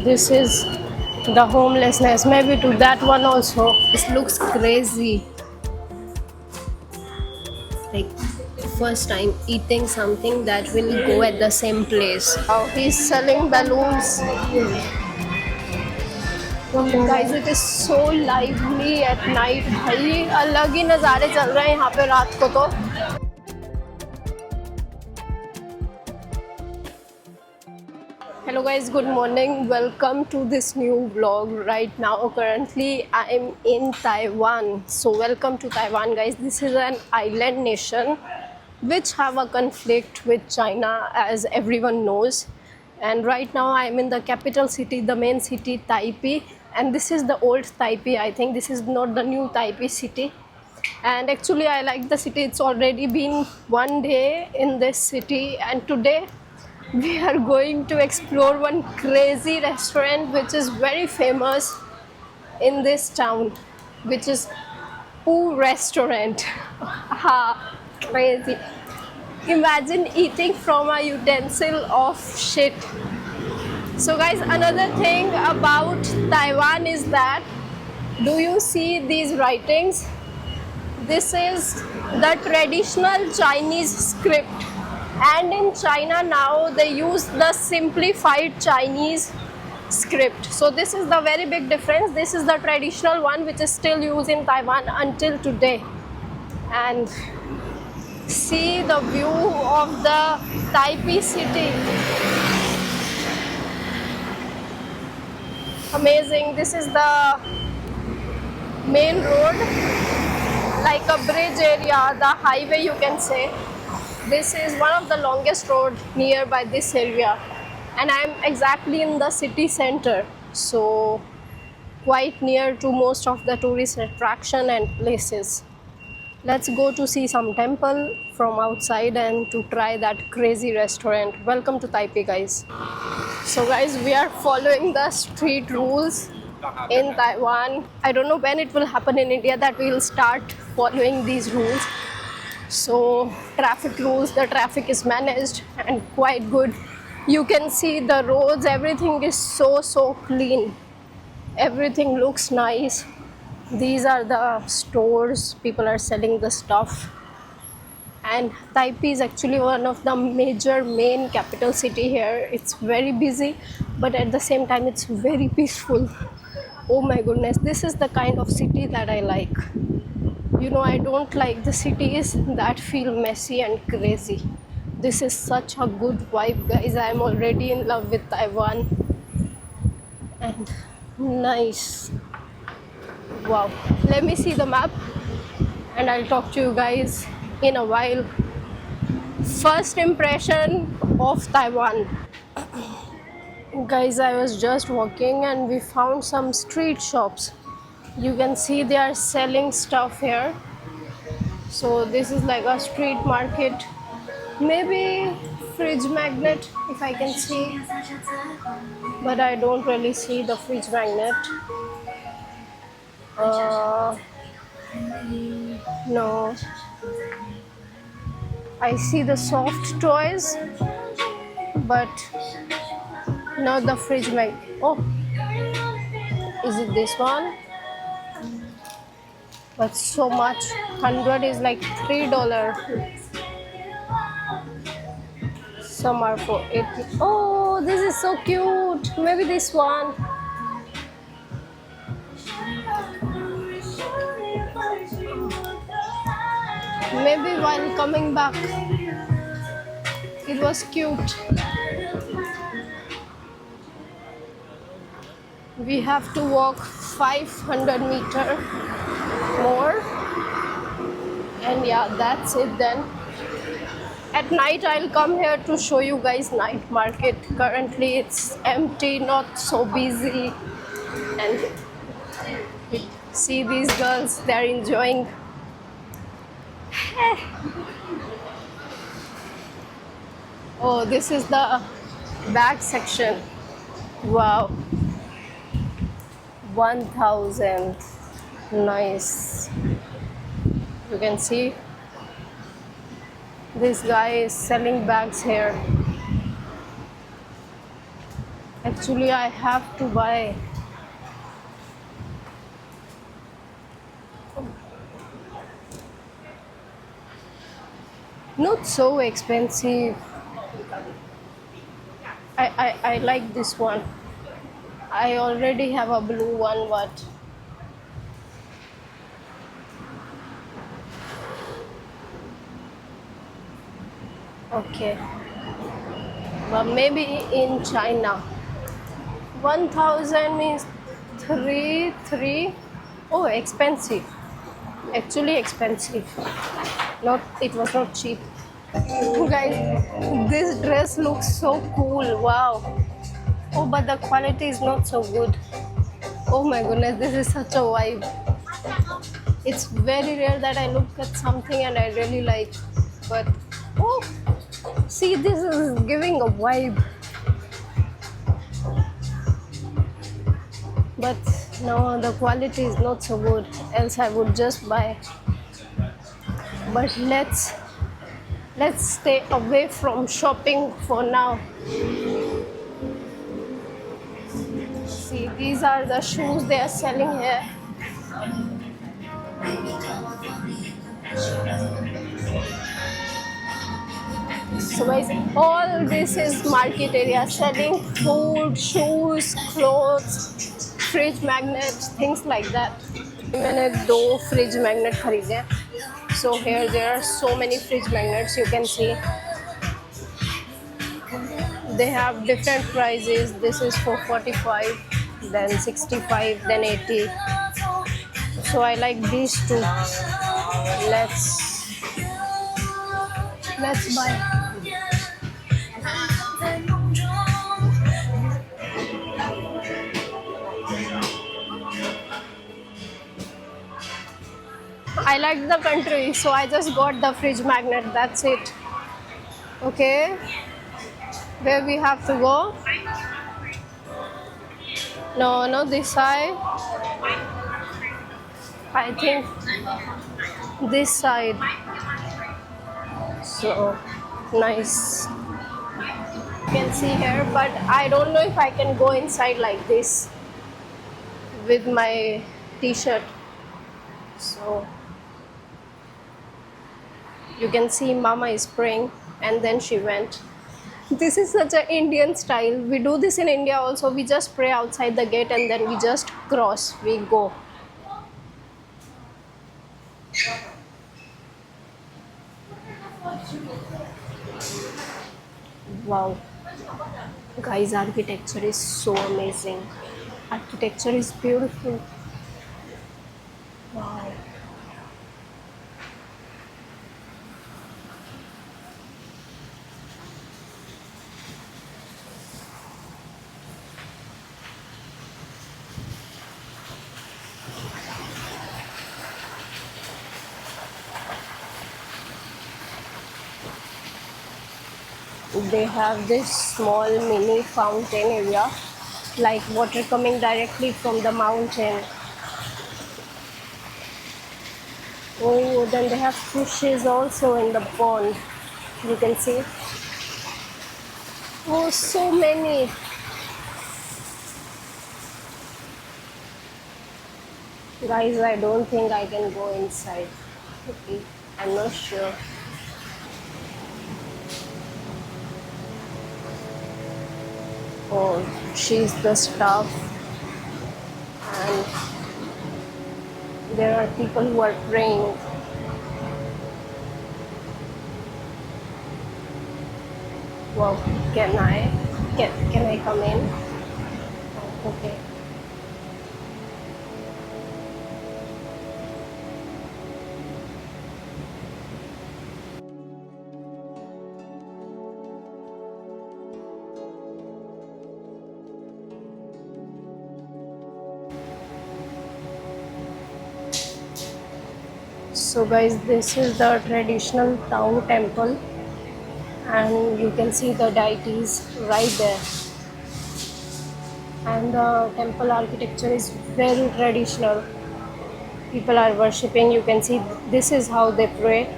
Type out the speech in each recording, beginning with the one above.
This is the homelessness. Maybe to that one also. This looks crazy. Like first time eating something that will go at the same place. Oh, he's selling balloons. Guys, it is so lively at night. भाई अलग ही नज़ारे चल रहे हैं यहाँ पे रात को तो. Hello guys, good morning. Welcome to this new vlog. Right now, currently I am in Taiwan. So welcome to Taiwan, guys. This is an island nation which have a conflict with China, as everyone knows. And right now I am in the capital city, the main city, Taipei. And this is the old Taipei. I think this is not the new Taipei city. And actually I like the city. It's already been one day in this city, and today we are going to explore one crazy restaurant which is very famous in this town, which is Poo Restaurant. Ha, crazy. Imagine eating from a utensil of shit. So guys, another thing about Taiwan is that, do you see these writings? This is the traditional Chinese script. And in China now they use the simplified Chinese script. So this is the very big difference. This is the traditional one which is still used in Taiwan until today. And see the view of the Taipei city. Amazing. This is the main road, like a bridge area, the highway you can say. This is one of the longest road nearby this area, and I am exactly in the city center, so quite near to most of the tourist attraction and places. Let's go to see some temple from outside and to try that crazy restaurant. Welcome to Taipei, guys. So guys, we are following the street rules in Taiwan. I don't know when it will happen in India that we will start following these rules. So traffic rules, the traffic is managed and quite good. You can see the roads, everything is so clean. Everything looks nice. These are the stores, people are selling the stuff. And Taipei is actually one of the major main capital city here. It's very busy, but at the same time it's very peaceful. Oh my goodness, this is the kind of city that I like. You know, I don't like the cities that feel messy and crazy. This is such a good vibe, guys. I am already in love with Taiwan. And nice. Wow. Let me see the map and I'll talk to you guys in a while. First impression of Taiwan. Guys, I was just walking and we found some street shops. You can see they are selling stuff here. So this is like a street market. Maybe fridge magnet if I can see. But I don't really see the fridge magnet. No. I see the soft toys, but not the fridge magnet. Oh, is it this one? But so much. 100 is like $3. Some are for 80. Oh, this is so cute. Maybe this one. Maybe while coming back, it was cute. We have to walk 500 meters more, and yeah, that's it then. At night I'll come here to show you guys night market. Currently it's empty, not so busy, and see these girls, they're enjoying. Oh, this is the bag section. Wow, 1000. Nice. You can see this guy is selling bags here. Actually, I have to buy. Not so expensive. I like this one. I already have a blue one, but okay. But maybe in China. 1000 means three. Oh, expensive. Actually expensive. Not, it was not cheap. Guys, this dress looks so cool. Wow. Oh, but the quality is not so good. Oh my goodness, this is such a vibe. It's very rare that I look at something and I really like. But oh, see, this is giving a vibe. But no, the quality is not so good. Else I would just buy. But let's stay away from shopping for now. See, these are the shoes they are selling here. So guys, all this is market area selling food, shoes, clothes, fridge magnets, things like that. मैंने दो fridge magnet खरीदे हैं. So here there are so many fridge magnets, you can see. They have different prices. This is for 45, then 65, then 80. So I like these two. Let's buy. I like the country, so I just got the fridge magnet. That's it. Okay, where we have to go? No, not this side. I think this side. So nice. You can see here, but I don't know if I can go inside like this with my t-shirt. So you can see Mama is praying and then she went. This is such an Indian style. We do this in India also. We just pray outside the gate and then we just cross. We go. Wow. Guys, architecture is so amazing. Architecture is beautiful. Wow. They have this small mini fountain area, like water coming directly from the mountain. Oh, then they have fishes also in the pond. You can see. Oh, so many. Guys, I don't think I can go inside. Okay, I'm not sure. Oh, she's the staff, and there are people who are praying. Wow, can I come in? Okay. So guys, this is the traditional town temple and you can see the deities right there. And the temple architecture is very traditional. People are worshipping. You can see this is how they pray.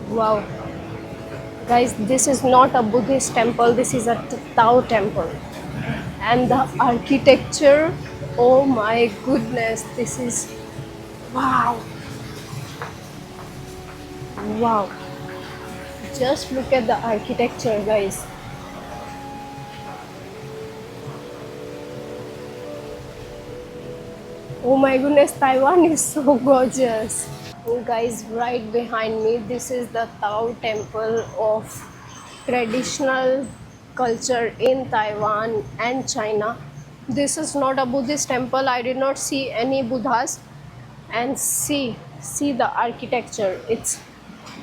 Wow. Guys, this is not a Buddhist temple, this is a Tao temple. And the architecture, oh my goodness, this is wow. Wow. Just look at the architecture, guys. Oh my goodness, Taiwan is so gorgeous. Oh, guys, right behind me, this is the Tao temple of traditional culture in Taiwan and China. This is not a Buddhist temple. I did not see any Buddhas. And see the architecture. It's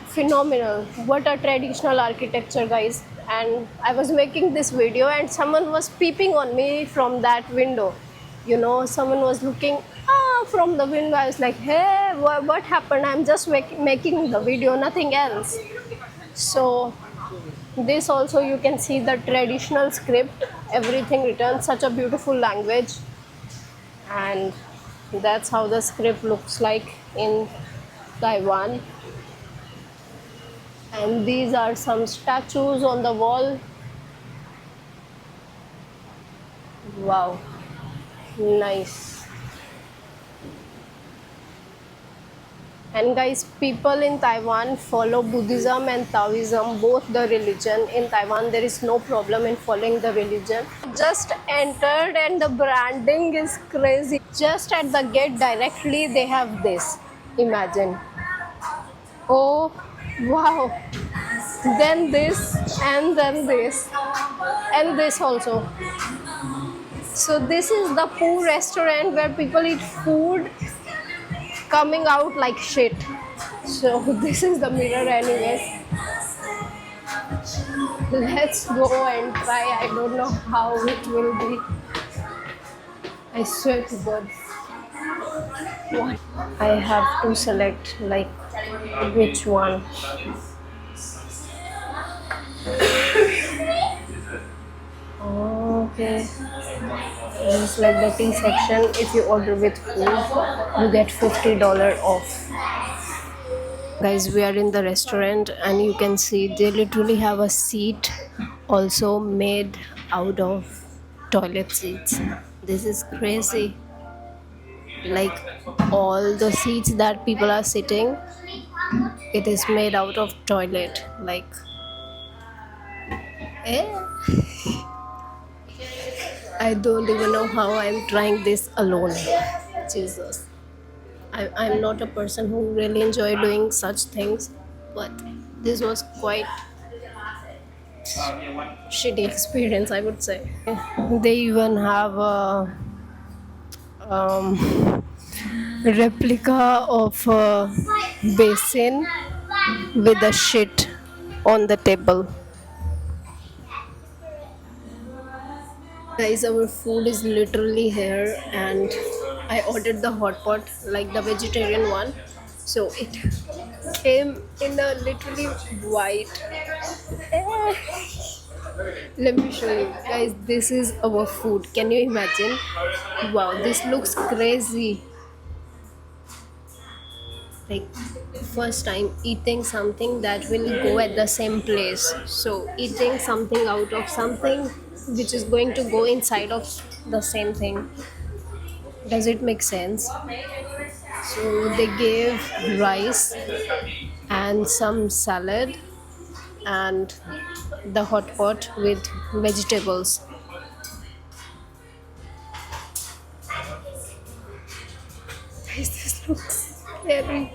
phenomenal. What a traditional architecture, guys. And I was making this video and someone was peeping on me from that window. You know, someone was looking from the window. I was like, hey, what happened? I'm just making the video, nothing else. So this also, you can see the traditional script, everything written, such a beautiful language. And that's how the script looks like in Taiwan. And these are some statues on the wall. Wow, nice. And guys, people in Taiwan follow Buddhism and Taoism, both the religion. In Taiwan, there is no problem in following the religion. Just entered and the branding is crazy. Just at the gate directly, they have this. Imagine. Oh, wow. Then this, and then this, and this also. So this is the Poo restaurant where people eat food coming out like shit. So this is the mirror anyways. Let's go and try. I don't know how it will be. I swear to God. What? I have to select like which one. Okay. It's like the tea section. If you order with food, you get $50 off. Guys, we are in the restaurant and you can see they literally have a seat also made out of toilet seats. This is crazy. Like all the seats that people are sitting, it is made out of toilet. Like, I don't even know how I'm trying this alone. Jesus. I'm not a person who really enjoy doing such things, but this was quite shitty experience, I would say. They even have a replica of a basin with a shit on the table. Guys, our food is literally here and I ordered the hot pot, like the vegetarian one. So it came in a literally white. Let me show you. Guys, this is our food. Can you imagine? Wow, this looks crazy. Like first time eating something that will go at the same place. So eating something out of something which is going to go inside of the same thing. Does it make sense? So they gave rice and some salad and the hot pot with vegetables. This looks scary.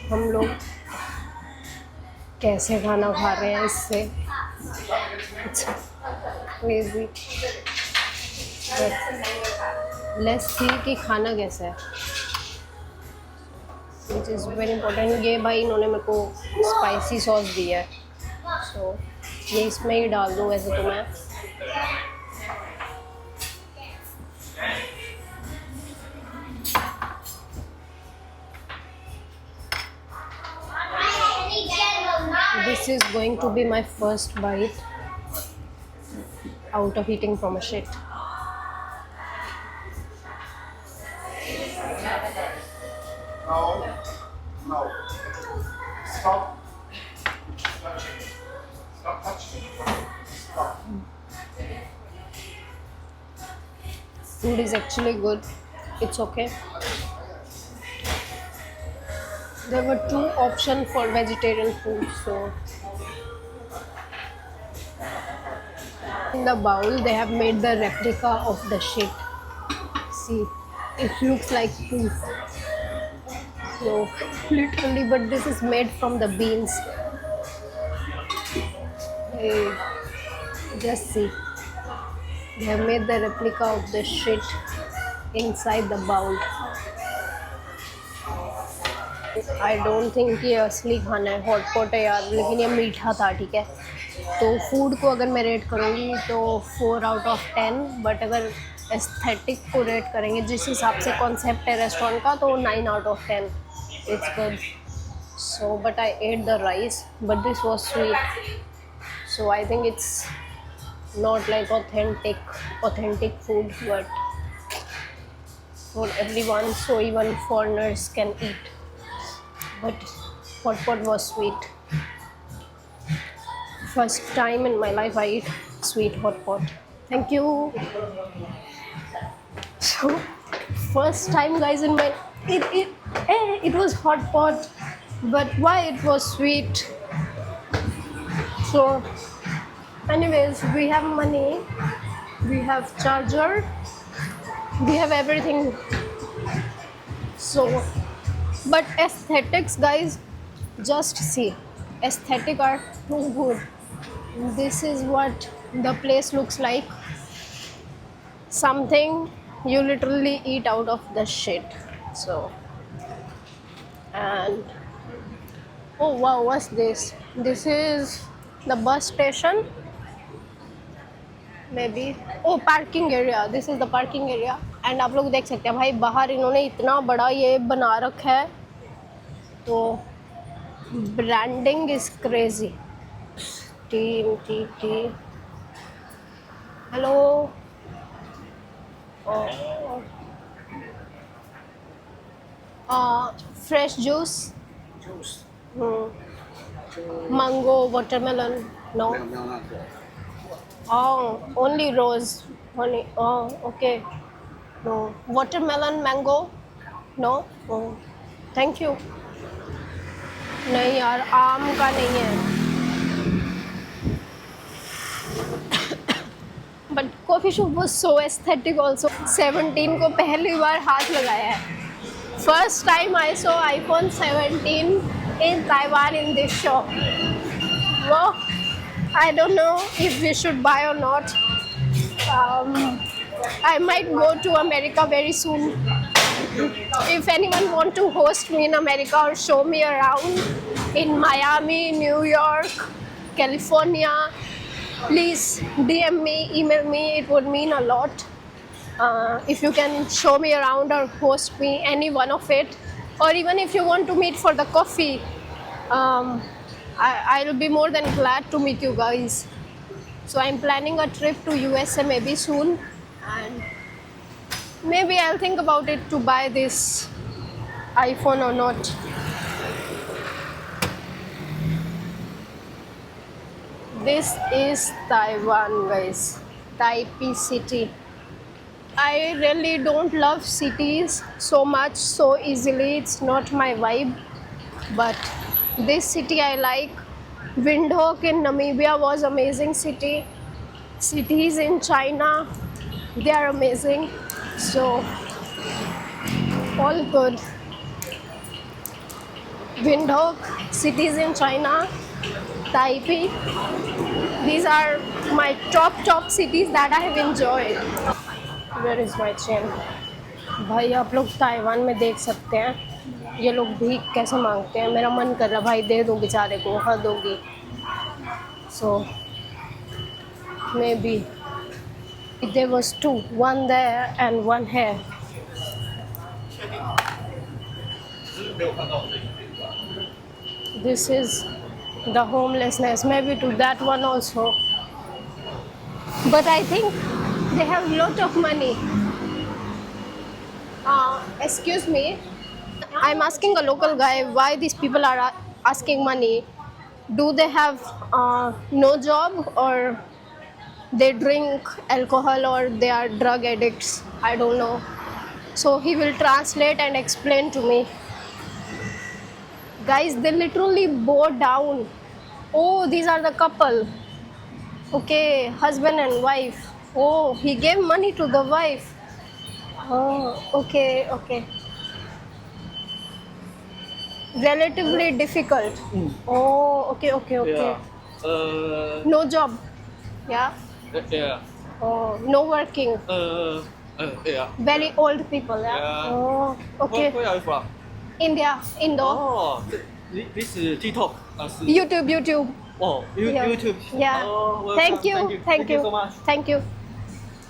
हम लोग कैसे खाना खा रहे हैं इससे? Crazy. Let's see कि खाना कैसा है. Which is very important. ये भाई इन्होंने मेरे को स्पाइसी सॉस दिया है. So ये इसमें ही डाल दूँ वैसे तो मैं. This is going to be my first bite out of eating from a shit. No. Stop. Food is actually good. It's okay. There were two options for vegetarian food, so in the bowl they have made the replica of the shit. See, it looks like poo. So literally, but this is made from the beans. Hey, just see. They have made the replica of the shit inside the bowl. I don't think ये असली खाना है, hot pot है यार, लेकिन ये मीठा था, ठीक है। तो फूड को अगर मैं रेट करूँगी तो 4/10, बट अगर एस्थेटिक को रेट करेंगे जिस हिसाब से कॉन्सेप्ट है रेस्टोरेंट का, तो 9/10। It's good. So but I at the rice, but this was sweet, so I think it's not like authentic food, but for everyone, so even foreigners can eat. But hot pot was sweet. First time in my life I eat sweet hot pot. Thank you. So first time guys in my it was hot pot, but why it was sweet? So anyways, we have money, we have charger, we have everything. So but aesthetics guys, just see, aesthetic are too good. This is what the place looks like, something you literally eat out of the shit. So, and oh wow, what's this? This is the bus station. Maybe oh parking area, this is the parking area. And आप लोग देख सकते हैं भाई, बाहर इन्होंने इतना बड़ा ये बना रखा है, तो branding is crazy. T T T hello, fresh juice, mango, watermelon, no? Oh, only rose. Only, oh, okay. No. Watermelon, mango? No? Oh. Thank you. नहीं यार, आम का नहीं है। But coffee shop was so aesthetic also. 17 को पहली बार हाथ लगाया है। First time I saw iPhone 17 in Taiwan in this shop. Wow. I don't know if we should buy or not. I might go to America very soon. If anyone want to host me in America or show me around in Miami, New York, California, please DM me, email me. It would mean a lot. If you can show me around or host me, any one of it, or even if you want to meet for the coffee, I'll be more than glad to meet you guys. So I'm planning a trip to USA maybe soon, and maybe I'll think about it to buy this iPhone or not. This is Taiwan guys, Taipei city. I really don't love cities so much so easily, it's not my vibe, but this city I like. Windhoek in Namibia was amazing city. Cities in China, they are amazing. So all good. Windhoek, cities in China, Taipei. These are my top cities that I have enjoyed. Where is my chain? भाई आप लोग Taiwan में देख सकते हैं ये लोग भीख कैसे मांगते हैं। मेरा मन कर रहा भाई दे दूँ बेचारे को, हद होगी। So may be there was 2, 1 there and 1 here. This is the homelessness, maybe to that one also, but I think they have lot of money. Excuse me, I'm asking a local guy why these people are asking money. Do they have no job, or they drink alcohol, or they are drug addicts? I don't know. So he will translate and explain to me. Guys, they literally bow down. Oh, these are the couple. Okay, husband and wife. Oh, he gave money to the wife. Oh, okay, okay. Relatively difficult. Oh, okay, okay, okay. Yeah. No job. Yeah. Yeah. Oh, no working. Yeah. Very old people. Yeah. Yeah. Oh, okay. Where are you from? India, Indo. Oh, this is TikTok. YouTube, YouTube. Oh, Yeah. YouTube. Yeah. Oh, welcome. Thank you. Thank you so much. Thank you.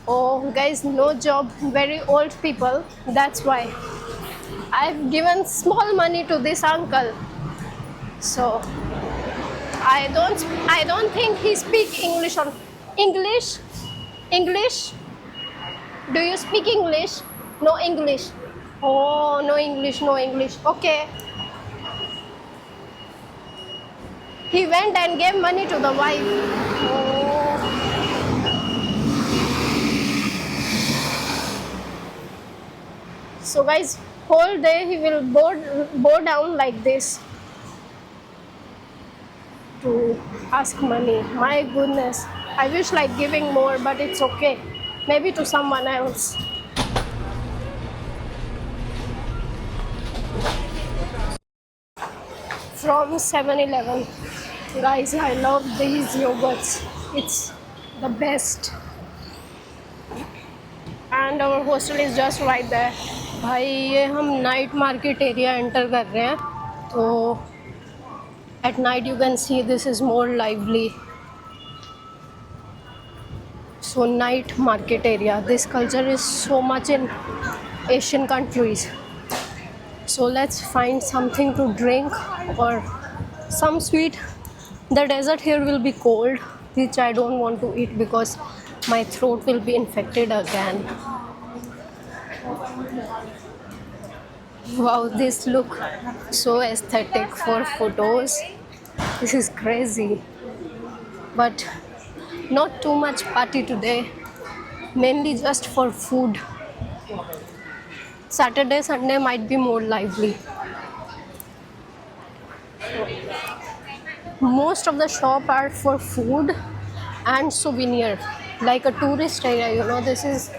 Oh, guys, no job. Very old people. That's why I've given small money to this uncle. So I don't think he speak English or English. English. Do you speak English? No English. Oh, no English, no English. Okay. He went and gave money to the wife. Oh. So guys, whole day he will bow down like this to ask money. My goodness. I wish like giving more, but it's okay. Maybe to someone else. From 7-Eleven. Guys, I love these yogurts. It's the best. And our hostel is just right there. भाई ये हम night market area enter कर रहे हैं, तो at night you can see this is more lively. So night market area, this culture is so much in Asian countries. So let's find something to drink or some sweet. The dessert here will be cold, which I don't want to eat because my throat will be infected again. Wow, this look so aesthetic for photos. This is crazy. But not too much party today, mainly just for food. Saturday, Sunday might be more lively. Most of the shop are for food and souvenir, like a tourist area, you know. This is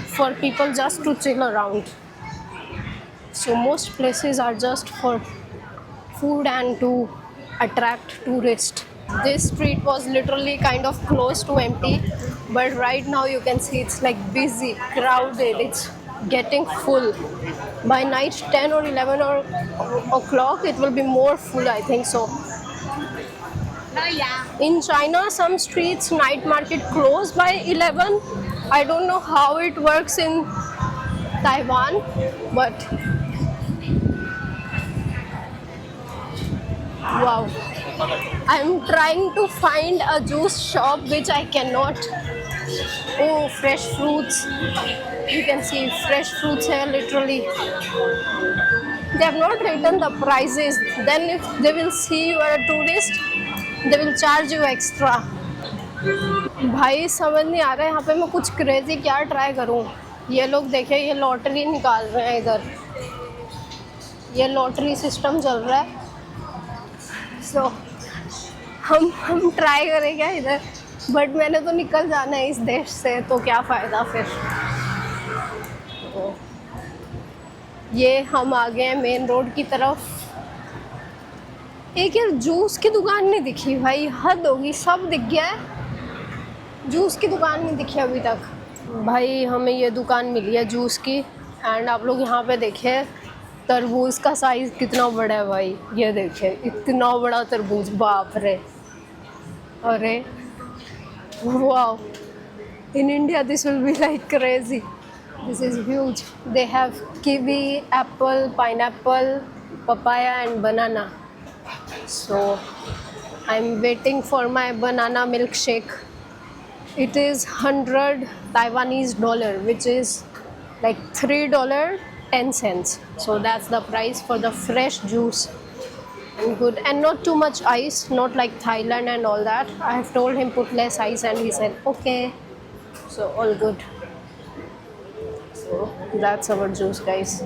for people just to chill around. So most places are just for food and to attract tourists. This street was literally kind of close to empty, but right now you can see it's like busy, crowded, it's getting full. By night 10 or 11 or o'clock it will be more full, I think so. In China, some streets night market close by 11. I don't know how it works in Taiwan, but wow. I'm trying to find a juice shop which I cannot. Oh, fresh fruits. You can see fresh fruits here literally. They have not written the prices. Then if they will see you are a tourist, they will charge you extra. भाई समझ नहीं आ रहा है यहाँ पे मैं कुछ crazy क्या ट्राई करूँ. ये लोग देखे, ये लॉटरी निकाल रहे हैं इधर. ये लॉटरी सिस्टम चल रहा है. सो हम ट्राई करें क्या इधर, बट मैंने तो निकल जाना है इस देश से, तो क्या फ़ायदा फिर. तो ये हम आ गए हैं मेन रोड की तरफ. एक यार जूस की दुकान नहीं दिखी भाई, हद होगी. सब दिख गया है, जूस की दुकान नहीं दिखी अभी तक. भाई हमें ये दुकान मिली है जूस की. एंड आप लोग यहाँ पे देखिए तरबूज का साइज़ कितना बड़ा है भाई. ये देखिए इतना बड़ा तरबूज, बाप रे. अरे wow, in India this will be like crazy. This is huge. They have kiwi, apple, pineapple, papaya and banana. So I'm waiting for my banana milkshake. It is 100 Taiwanese dollar, which is like $3.10. So that's the price for the fresh juice. Good, and not too much ice, not like Thailand and all that. I have told him put less ice and he said okay. So all good. So that's our juice, guys.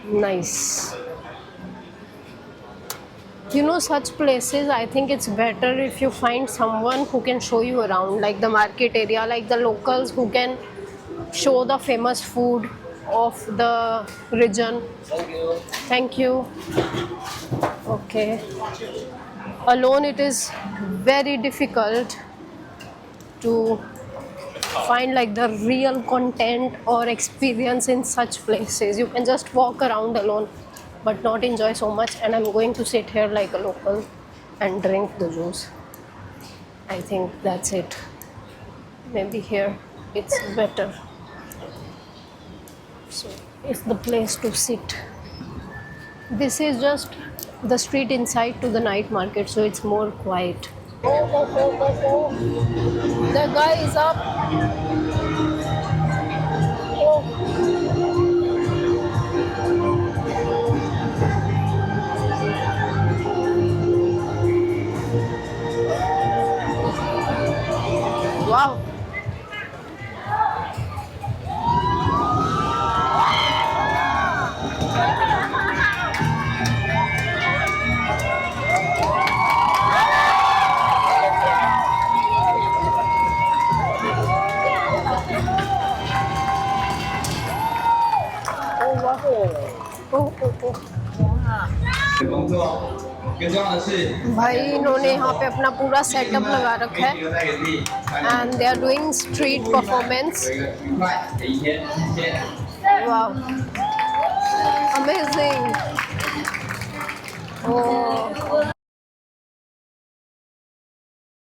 Nice. You know, such places, I think it's better if you find someone who can show you around, like the market area, like the locals who can show the famous food of the region. Thank you. Okay. Alone, it is very difficult to find like the real content or experience in such places. You can just walk around alone but not enjoy so much, and I'm going to sit here like a local and drink the juice. I think that's it. Maybe here it's better. So it's the place to sit. This is just the street inside to the night market, so it's more quiet. Oh. The guy is up. Oh. Wow. भाई इन्होंने यहाँ पे अपना पूरा setup लगा रखा है and they are doing street performance. Wow, amazing. Oh